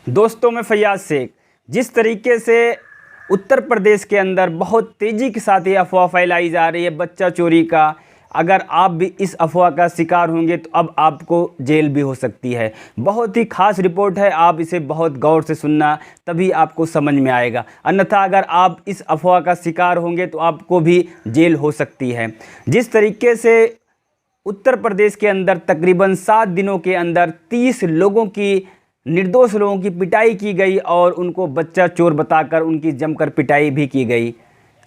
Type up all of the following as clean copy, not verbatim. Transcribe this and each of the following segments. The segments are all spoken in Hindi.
दोस्तों, मैं फैयाज शेख। जिस तरीके से उत्तर प्रदेश के अंदर बहुत तेज़ी के साथ ये अफवाह फैलाई जा रही है बच्चा चोरी का, अगर आप भी इस अफवाह का शिकार होंगे तो अब आपको जेल भी हो सकती है। बहुत ही ख़ास रिपोर्ट है, आप इसे बहुत गौर से सुनना, तभी आपको समझ में आएगा। अन्यथा अगर आप इस अफवाह का शिकार होंगे तो आपको भी जेल हो सकती है। जिस तरीके से उत्तर प्रदेश के अंदर तकरीबन 7 दिनों के अंदर 30 लोगों की, निर्दोष लोगों की पिटाई की गई और उनको बच्चा चोर बताकर उनकी जमकर पिटाई भी की गई।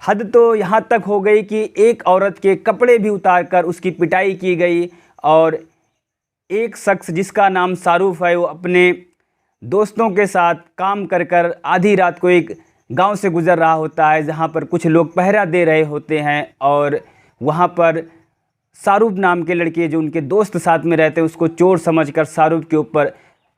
हद तो यहाँ तक हो गई कि एक औरत के कपड़े भी उतारकर उसकी पिटाई की गई। और एक शख्स जिसका नाम शाहरुख है, वो अपने दोस्तों के साथ काम कर कर आधी रात को एक गांव से गुज़र रहा होता है जहां पर कुछ लोग पहरा दे रहे होते हैं, और वहां पर शाहरुख नाम के लड़के जो उनके दोस्त साथ में रहते हैं उसको चोर समझकर शाहरुख के ऊपर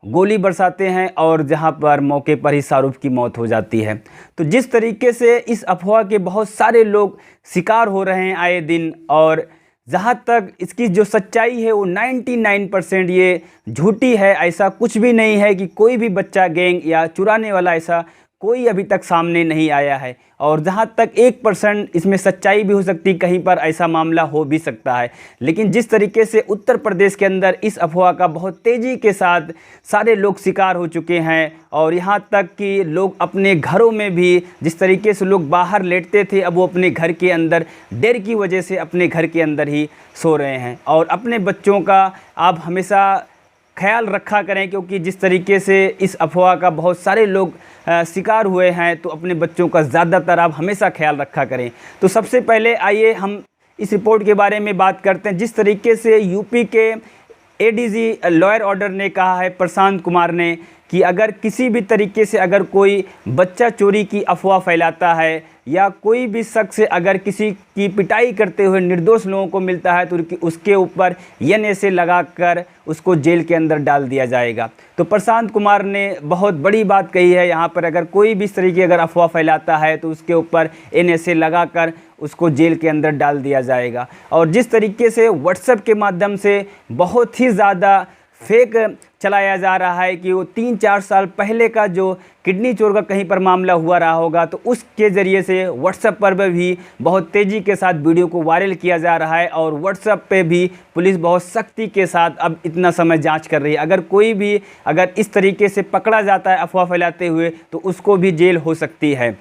गोली बरसाते हैं, और जहां पर मौके पर ही शाहरुख की मौत हो जाती है। तो जिस तरीके से इस अफवाह के बहुत सारे लोग शिकार हो रहे हैं आए दिन, और जहां तक इसकी जो सच्चाई है वो 99% ये झूठी है। ऐसा कुछ भी नहीं है कि कोई भी बच्चा गैंग या चुराने वाला ऐसा कोई अभी तक सामने नहीं आया है। और जहाँ तक 1% इसमें सच्चाई भी हो सकती, कहीं पर ऐसा मामला हो भी सकता है। लेकिन जिस तरीके से उत्तर प्रदेश के अंदर इस अफवाह का बहुत तेज़ी के साथ सारे लोग शिकार हो चुके हैं, और यहाँ तक कि लोग अपने घरों में भी, जिस तरीके से लोग बाहर लेटते थे, अब वो अपने घर के अंदर डर की वजह से अपने घर के अंदर ही सो रहे हैं। और अपने बच्चों का आप हमेशा ख्याल रखा करें, क्योंकि जिस तरीके से इस अफवाह का बहुत सारे लोग शिकार हुए हैं, तो अपने बच्चों का ज़्यादातर आप हमेशा ख्याल रखा करें। तो सबसे पहले आइए हम इस रिपोर्ट के बारे में बात करते हैं। जिस तरीके से यूपी के एडीजी लॉयर ऑर्डर ने कहा है, प्रशांत कुमार ने, कि अगर किसी भी तरीके से अगर कोई बच्चा चोरी की अफवाह फैलाता है या कोई भी शख्स अगर किसी की पिटाई करते हुए निर्दोष लोगों को मिलता है तो उसके ऊपर एनएसए लगाकर उसको जेल के अंदर डाल दिया जाएगा। तो प्रशांत कुमार ने बहुत बड़ी बात कही है यहाँ पर, अगर कोई भी इस तरीके अगर अफवाह फैलाता है तो उसके ऊपर एनएसए लगाकर उसको जेल के अंदर डाल दिया जाएगा। और जिस तरीके से व्हाट्सएप के माध्यम से बहुत ही ज़्यादा फेक चलाया जा रहा है कि वो 3-4 साल पहले का जो किडनी चोर का कहीं पर मामला हुआ रहा होगा, तो उसके ज़रिए से व्हाट्सएप पर भी बहुत तेज़ी के साथ वीडियो को वायरल किया जा रहा है। और व्हाट्सएप पे भी पुलिस बहुत सख्ती के साथ अब इतना समय जांच कर रही है। अगर कोई भी अगर इस तरीके से पकड़ा जाता है अफवाह फैलाते हुए तो उसको भी जेल हो सकती है।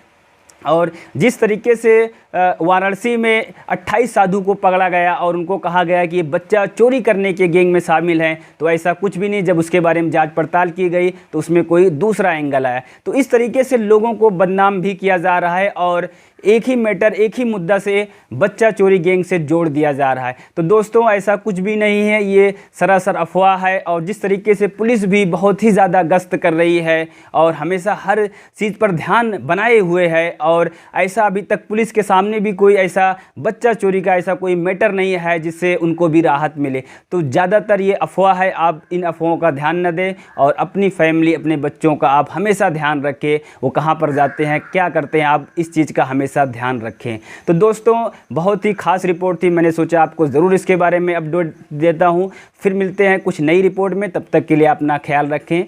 और जिस तरीके से वाराणसी में 28 साधु को पकड़ा गया और उनको कहा गया कि ये बच्चा चोरी करने के गैंग में शामिल हैं, तो ऐसा कुछ भी नहीं। जब उसके बारे में जांच पड़ताल की गई तो उसमें कोई दूसरा एंगल आया। तो इस तरीके से लोगों को बदनाम भी किया जा रहा है और एक ही मैटर, एक ही मुद्दा से बच्चा चोरी गैंग से जोड़ दिया जा रहा है। तो दोस्तों, ऐसा कुछ भी नहीं है, ये सरासर अफवाह है। और जिस तरीके से पुलिस भी बहुत ही ज़्यादा गश्त कर रही है और हमेशा हर चीज़ पर ध्यान बनाए हुए है, और ऐसा अभी तक पुलिस के सामने भी कोई ऐसा बच्चा चोरी का ऐसा कोई मैटर नहीं है जिससे उनको भी राहत मिले। तो ज़्यादातर ये अफवाह है, आप इन अफवाहों का ध्यान न दें और अपनी फैमिली, अपने बच्चों का आप हमेशा ध्यान रखें। वो कहाँ पर जाते हैं, क्या करते हैं, आप इस चीज़ का हमेशा ध्यान रखें। तो दोस्तों, बहुत ही खास रिपोर्ट थी, मैंने सोचा आपको ज़रूर इसके बारे में अपडेट देता हूँ। फिर मिलते हैं कुछ नई रिपोर्ट में, तब तक के लिए अपना ख्याल रखें।